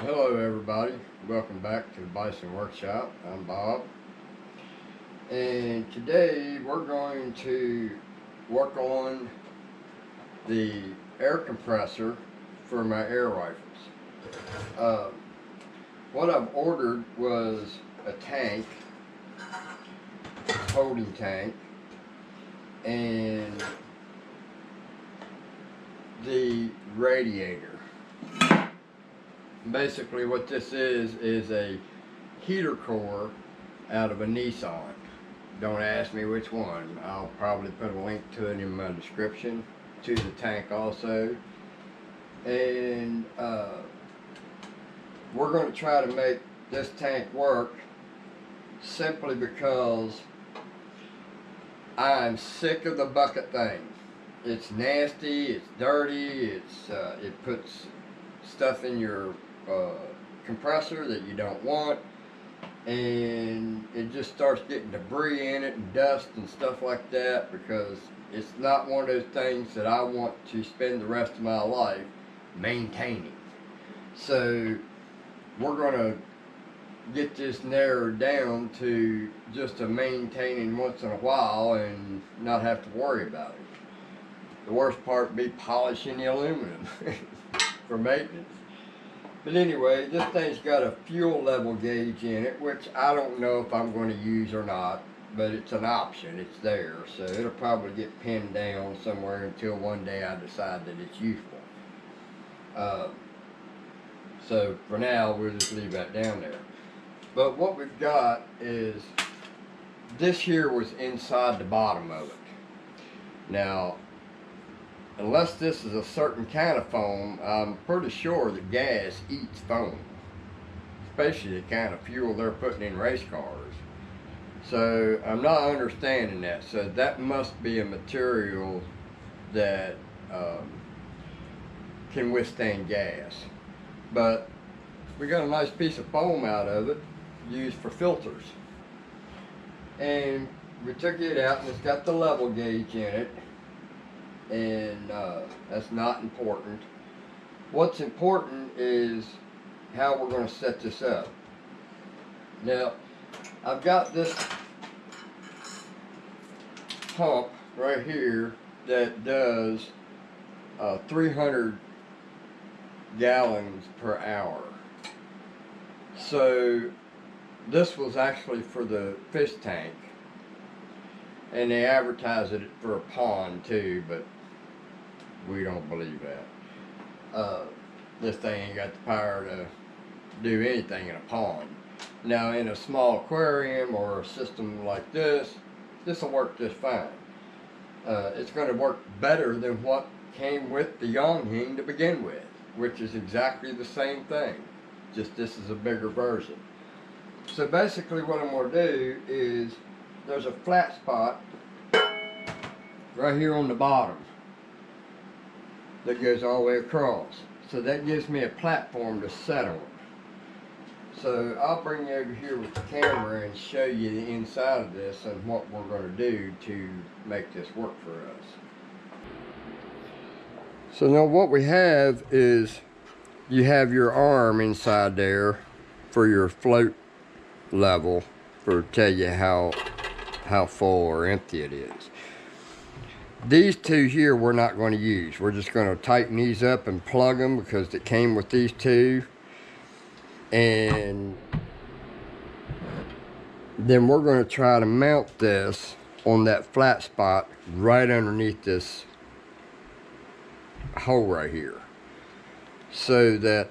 Hello everybody, welcome back to the Bison Workshop. I'm Bob, and today we're going to work on the air compressor for my air rifles. Uh, what I've ordered was a tank, holding tank, and the radiator. Basically what this is a heater core out of a Nissan. Don't ask me which one. I'll probably put a link to it in my description, to the tank also. And we're going to try to make this tank work simply because I'm sick of the bucket thing. It's nasty, it's dirty, it puts stuff in your compressor that you don't want, and it just starts getting debris in it and dust and stuff like that, because it's not one of those things that I want to spend the rest of my life maintaining. So we're going to get this narrowed down to just a maintaining once in a while and not have to worry about it. The worst part would be polishing the aluminum for maintenance. But anyway, this thing's got a fuel level gauge in it, which I don't know if I'm going to use or not, but it's an option. It's there, so it'll probably get pinned down somewhere until one day I decide that it's useful. So for now, we'll just leave that down there. But what we've got is, this here was inside the bottom of it. Now, unless this is a certain kind of foam, I'm pretty sure that gas eats foam, especially the kind of fuel they're putting in race cars. So I'm not understanding that. So that must be a material that can withstand gas. But we got a nice piece of foam out of it, used for filters. And we took it out, and it's got the level gauge in it. And that's not important. What's important is how we're going to set this up. Now, I've got this pump right here that does 300 gallons per hour. So this was actually for the fish tank, and they advertise it for a pond too, but we don't believe that. This thing ain't got the power to do anything in a pond. Now, in a small aquarium or a system like this will work just fine. It's going to work better than what came with the yong to begin with, which is exactly the same thing, just this is a bigger version. So basically what I'm going to do is, there's a flat spot right here on the bottom that goes all the way across. So that gives me a platform to set on. So I'll bring you over here with the camera and show you the inside of this and what we're going to do to make this work for us. So now what we have is, you have your arm inside there for your float level, for tell you how full or empty it is. These two here we're not going to use. We're just going to tighten these up and plug them because it came with these two. And then we're going to try to mount this on that flat spot right underneath this hole right here, so that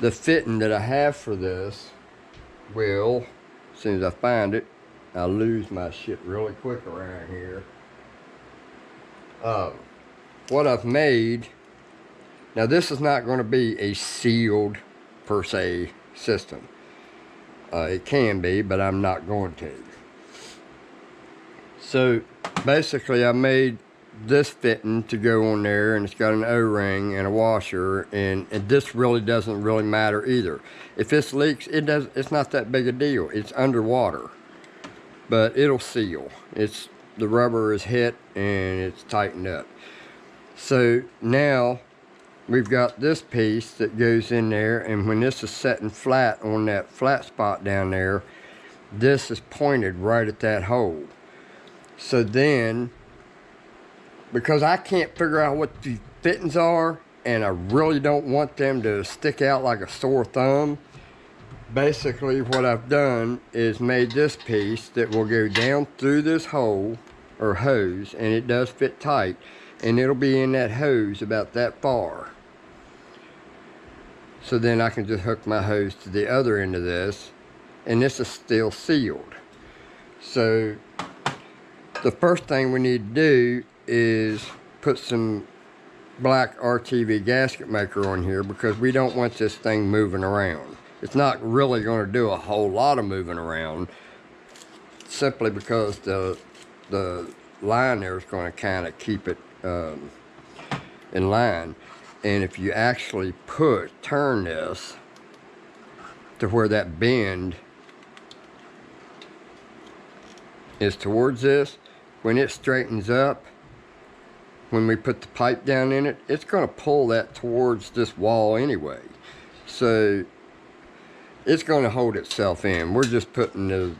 the fitting that I have for this will, as soon as I find it, I lose my shit really quick around here. What I've made, now this is not going to be a sealed per se system. It can be, but I'm not going to. So basically I made this fitting to go on there, and it's got an O-ring and a washer, and this really doesn't really matter either. If this leaks, it's not that big a deal. It's underwater, but it'll seal. The rubber is hit and it's tightened up. So now we've got this piece that goes in there, and when this is setting flat on that flat spot down there, this is pointed right at that hole. So then, because I can't figure out what the fittings are, and I really don't want them to stick out like a sore thumb, basically what I've done is made this piece that will go down through this hole or hose, and it does fit tight, and it'll be in that hose about that far. So then I can just hook my hose to the other end of this, and this is still sealed. So the first thing we need to do is put some black RTV gasket maker on here, because we don't want this thing moving around. It's not really going to do a whole lot of moving around, simply because the line there is going to kind of keep it in line. And if you actually turn this to where that bend is towards this, when it straightens up, when we put the pipe down in it, it's going to pull that towards this wall anyway. So it's going to hold itself in. We're just putting the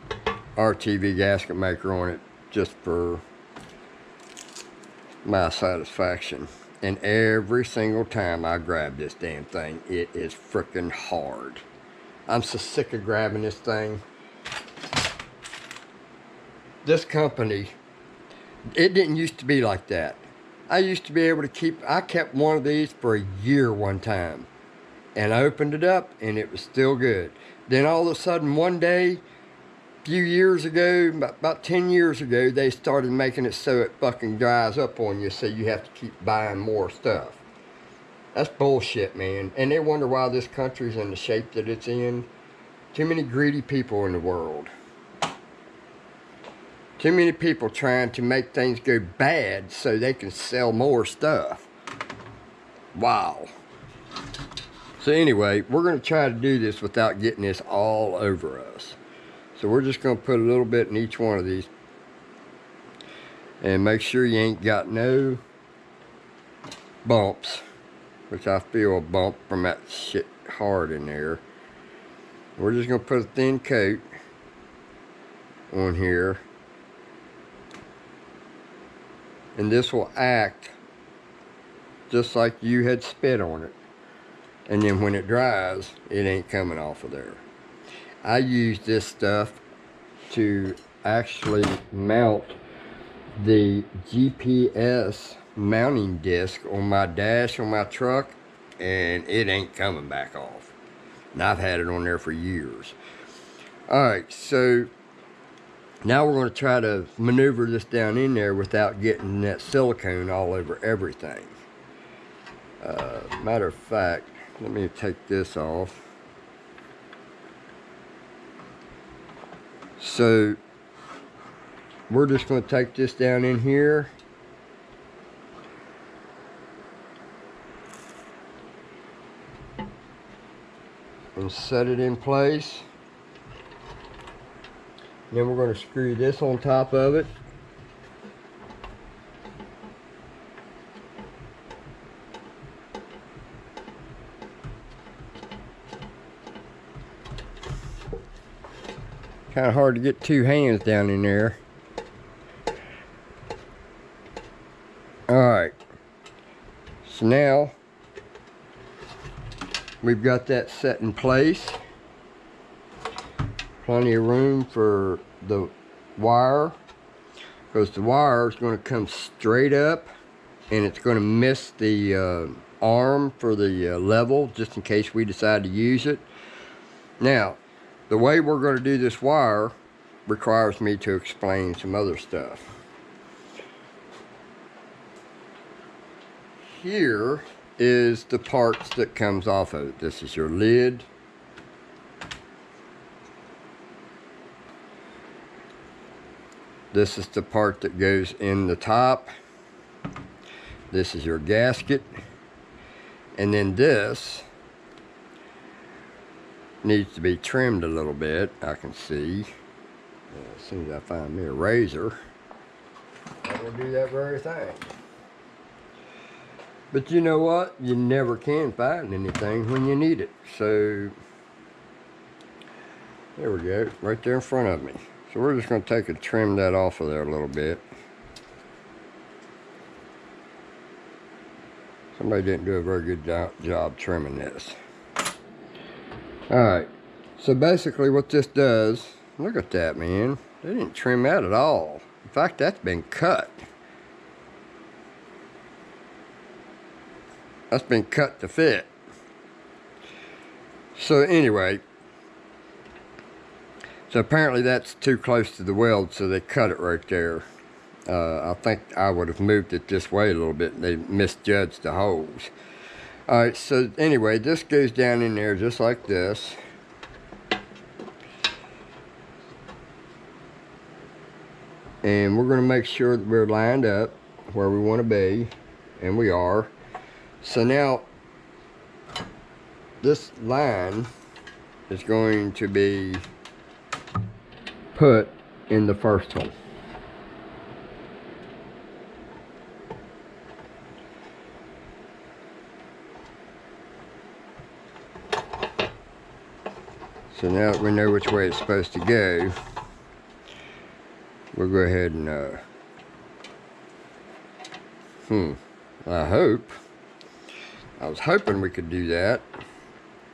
RTV gasket maker on it just for my satisfaction. And every single time I grab this damn thing, it is freaking hard. I'm so sick of grabbing this thing. This company, it didn't used to be like that. I used to be able to I kept one of these for a year one time. And I opened it up, and it was still good. Then all of a sudden, one day, a few years ago, about 10 years ago, they started making it so it fucking dries up on you, so you have to keep buying more stuff. That's bullshit, man. And they wonder why this country's in the shape that it's in. Too many greedy people in the world. Too many people trying to make things go bad so they can sell more stuff. Wow. So anyway, we're going to try to do this without getting this all over us. So we're just going to put a little bit in each one of these. And make sure you ain't got no bumps. Which I feel a bump from that shit hard in there. We're just going to put a thin coat on here. And this will act just like you had spit on it. And then when it dries, it ain't coming off of there. I use this stuff to actually mount the GPS mounting disc on my dash on my truck, and it ain't coming back off. And I've had it on there for years. Alright, so now we're going to try to maneuver this down in there without getting that silicone all over everything. Matter of fact, let me take this off. So we're just going to take this down in here. And set it in place. Then we're going to screw this on top of it. Kind of hard to get two hands down in there. Alright. So now we've got that set in place. Plenty of room for the wire, because the wire is going to come straight up, and it's going to miss the arm for the level, just in case we decide to use it. Now, the way we're going to do this wire requires me to explain some other stuff. Here is the parts that comes off of it. This is your lid. This is the part that goes in the top. This is your gasket. And then this needs to be trimmed a little bit, I can see. As soon as I find me a razor, I'm going to do that very thing. But you know what? You never can find anything when you need it. So there we go, right there in front of me. So we're just going to take and trim that off of there a little bit. Somebody didn't do a very good job trimming this. Alright, so basically what this does, look at that, man. They didn't trim that at all. In fact, that's been cut. That's been cut to fit. So anyway, so apparently that's too close to the weld, so they cut it right there. I think I would have moved it this way a little bit. They misjudged the holes. Alright, so anyway, this goes down in there just like this. And we're going to make sure that we're lined up where we want to be. And we are. So now, this line is going to be put in the first one. So now that we know which way it's supposed to go, we'll go ahead and, I was hoping we could do that,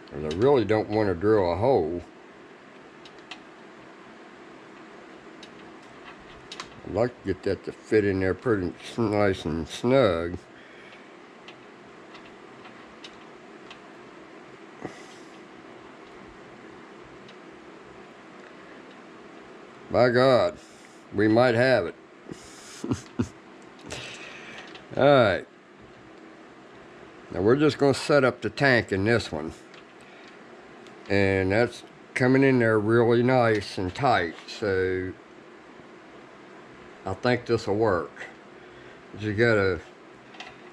because I really don't want to drill a hole. I'd like to get that to fit in there pretty nice and snug. By God, we might have it. Alright. Now we're just going to set up the tank in this one. And that's coming in there really nice and tight. So I think this will work. But you got to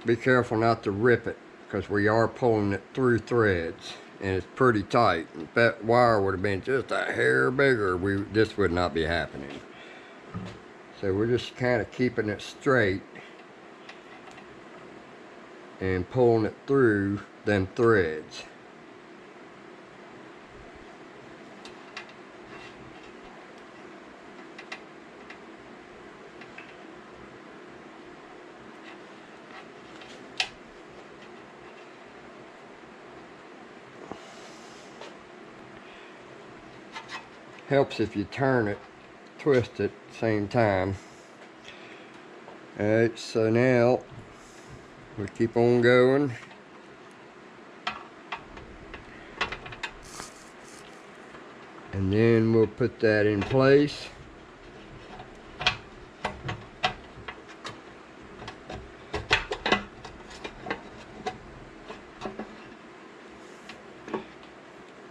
be careful not to rip it, because we are pulling it through threads. And it's pretty tight. If that wire would have been just a hair bigger, this would not be happening. So we're just kind of keeping it straight and pulling it through them threads. Helps if you turn it, twist it at the same time. Alright, so now we keep on going. And then we'll put that in place.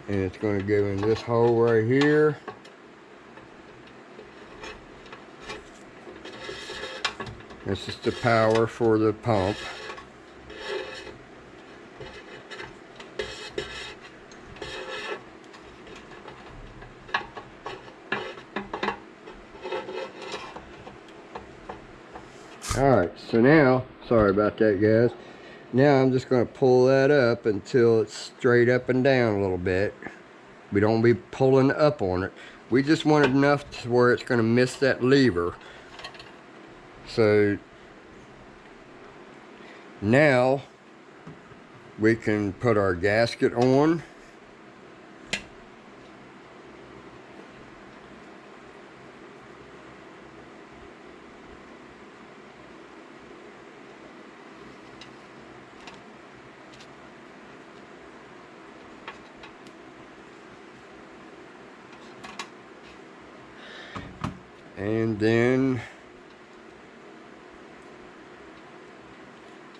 And it's going to go in this hole right here. This is the power for the pump. Alright, so now, sorry about that guys. Now I'm just going to pull that up until it's straight up and down a little bit. We don't be pulling up on it. We just want it enough to where it's going to miss that lever. So now we can put our gasket on. And then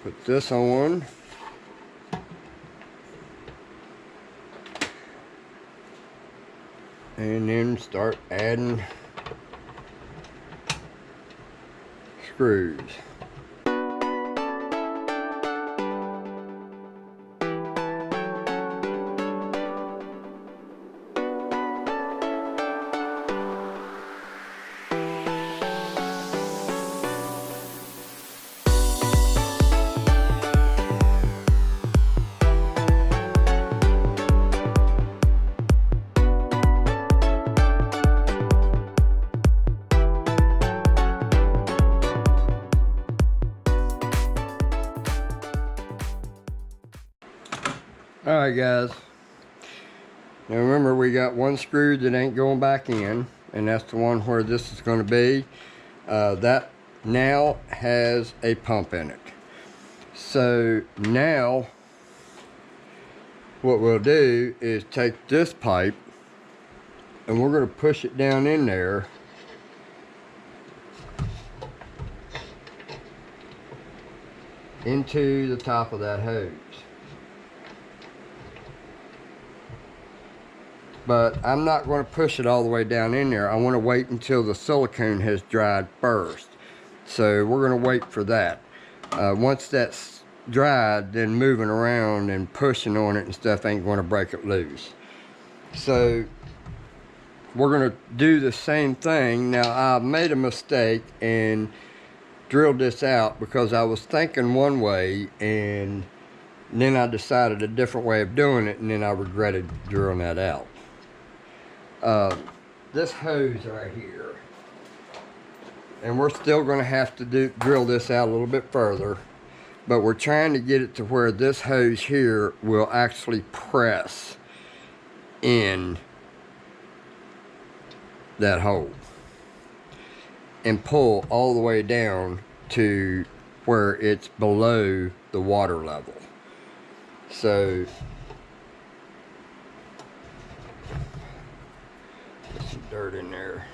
put this on. And then start adding screws. Alright guys, now remember we got one screw that ain't going back in, and that's the one where this is going to be. That now has a pump in it. So now what we'll do is take this pipe and we're going to push it down in there into the top of that hose. But I'm not going to push it all the way down in there. I want to wait until the silicone has dried first. So we're going to wait for that. Once that's dried, then moving around and pushing on it and stuff ain't going to break it loose. So we're going to do the same thing. Now I made a mistake and drilled this out because I was thinking one way, and then I decided a different way of doing it, and then I regretted drilling that out. This hose right here, and we're still going to have to drill this out a little bit further, but we're trying to get it to where this hose here will actually press in that hole and pull all the way down to where it's below the water level. So there's some dirt in there.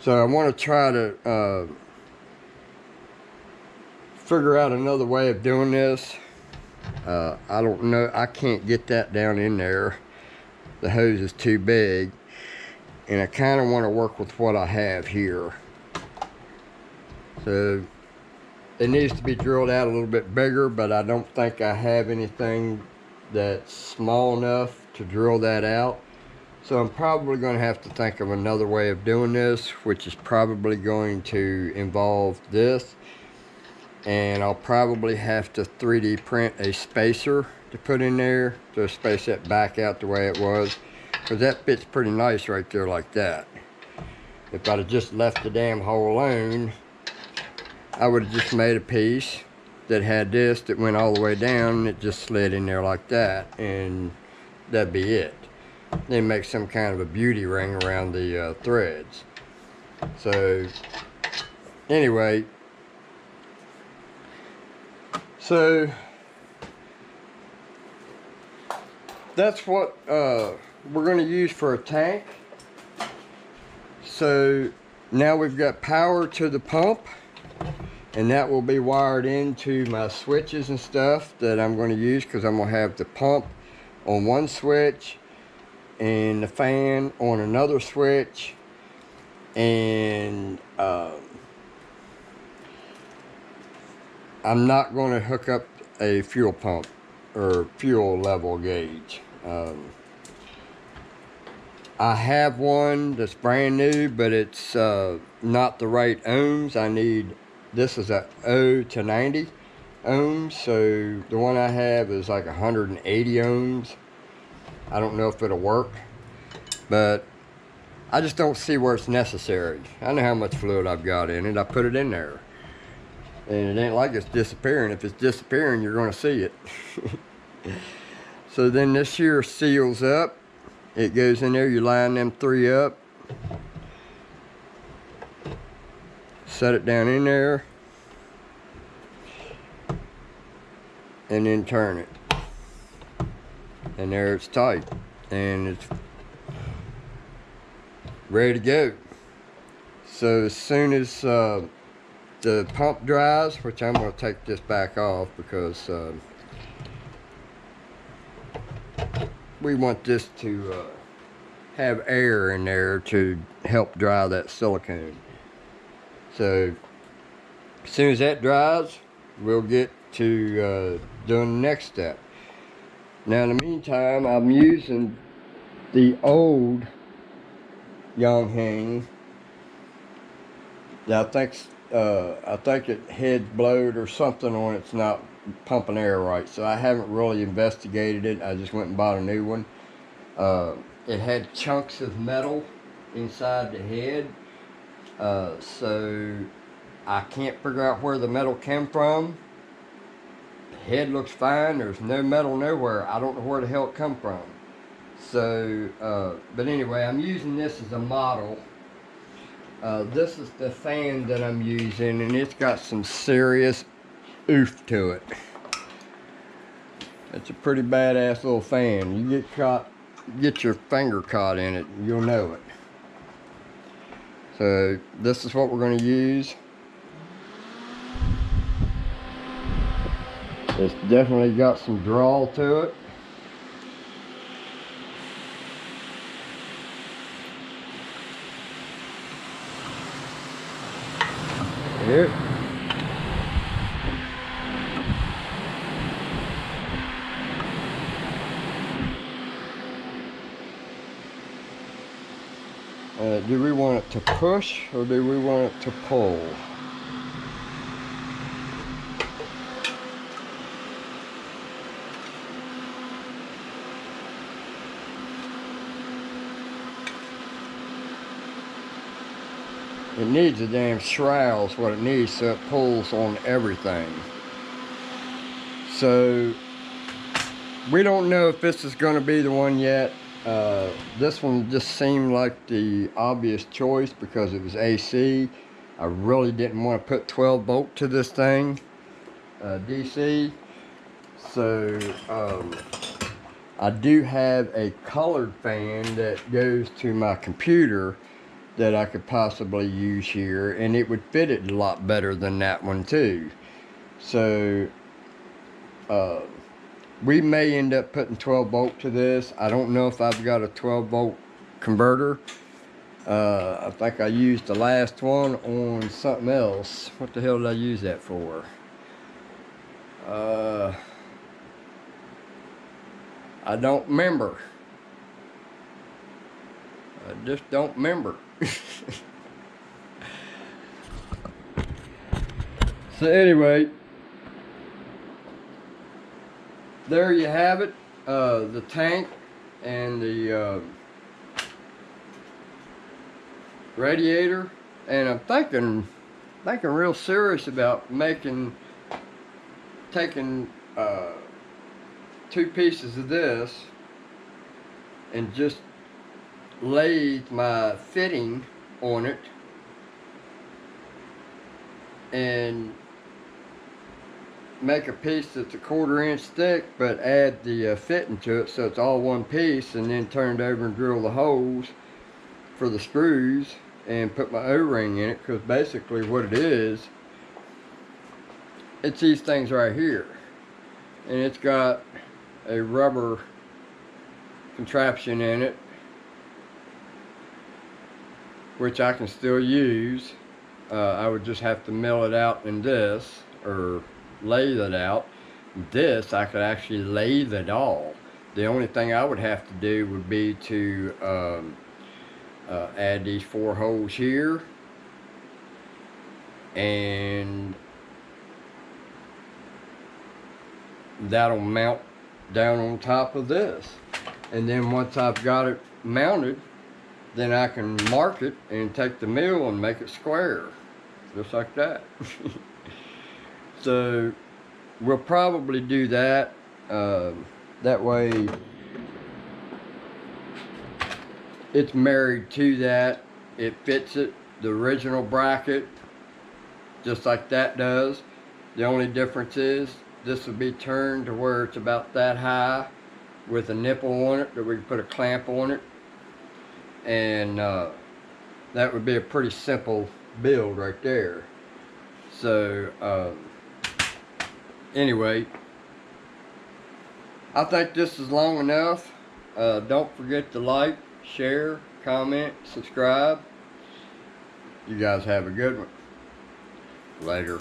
So I want to try to figure out another way of doing this. I don't know, I can't get that down in there. The hose is too big, and I kind of want to work with what I have here. So it needs to be drilled out a little bit bigger, but I don't think I have anything that's small enough to drill that out. So I'm probably going to have to think of another way of doing this, which is probably going to involve this. And I'll probably have to 3D print a spacer to put in there to space that back out the way it was, because that fits pretty nice right there like that. If I'd have just left the damn hole alone, I would have just made a piece that had this that went all the way down, and it just slid in there like that, and that'd be it. Then make some kind of a beauty ring around the threads. So anyway, so that's what we're going to use for a tank. So now we've got power to the pump, and that will be wired into my switches and stuff that I'm going to use, because I'm going to have the pump on one switch and the fan on another switch, and I'm not going to hook up a fuel pump or fuel level gauge. I have one that's brand new, but it's not the right ohms. I need, this is a 0 to 90 ohms, so the one I have is like 180 ohms. I don't know if it'll work, but I just don't see where it's necessary. I know how much fluid I've got in it. I put it in there, and it ain't like it's disappearing. If it's disappearing, you're going to see it. So then this here seals up. It goes in there. You line them three up, set it down in there, and then turn it, and there it's tight, and it's ready to go. So as soon as the pump dries, which I'm going to take this back off because we want this to have air in there to help dry that silicone. So as soon as that dries, we'll get to doing the next step. Now in the meantime, I'm using the old yong heng. I think it head blowed or something on it's not pumping air right, so I haven't really investigated it. I just went and bought a new one. It had chunks of metal inside the head, so I can't figure out where the metal came from. Head looks fine. There's no metal nowhere. I don't know where the hell it come from. So, but anyway, I'm using this as a model. This is the fan that I'm using, and it's got some serious oof to it. It's a pretty badass little fan. You get your finger caught in it, you'll know it. So this is what we're going to use. It's definitely got some draw to it. Here. Do we want it to push or do we want it to pull? It needs a damn shroud, is what it needs, so it pulls on everything. So we don't know if this is going to be the one yet. This one just seemed like the obvious choice because it was AC. I really didn't want to put 12 volt to this thing, DC. So I do have a colored fan that goes to my computer that I could possibly use here, and it would fit it a lot better than that one too. So we may end up putting 12 volt to this. I don't know if I've got a 12 volt converter. I think I used the last one on something else. What the hell did I use that for? I don't remember. I just don't remember. So anyway, there you have it. The tank and the radiator, and I'm thinking real serious about taking 2 pieces of this and just lathe my fitting on it and make a piece that's a 1/4 inch thick, but add the fitting to it so it's all one piece, and then turn it over and drill the holes for the screws and put my O-ring in it, because basically what it is, it's these things right here, and it's got a rubber contraption in it which I can still use. I would just have to mill it out in this, or lathe it out. This I could actually lathe it all. The only thing I would have to do would be to add these 4 holes here, and that'll mount down on top of this. And then once I've got it mounted, then I can mark it and take the mill and make it square, just like that. So we'll probably do that. That way it's married to that. It fits it, the original bracket, just like that does. The only difference is this will be turned to where it's about that high with a nipple on it that we can put a clamp on it. And that would be a pretty simple build right there. So anyway, I think this is long enough. Don't forget to like, share, comment, subscribe. You guys have a good one. Later.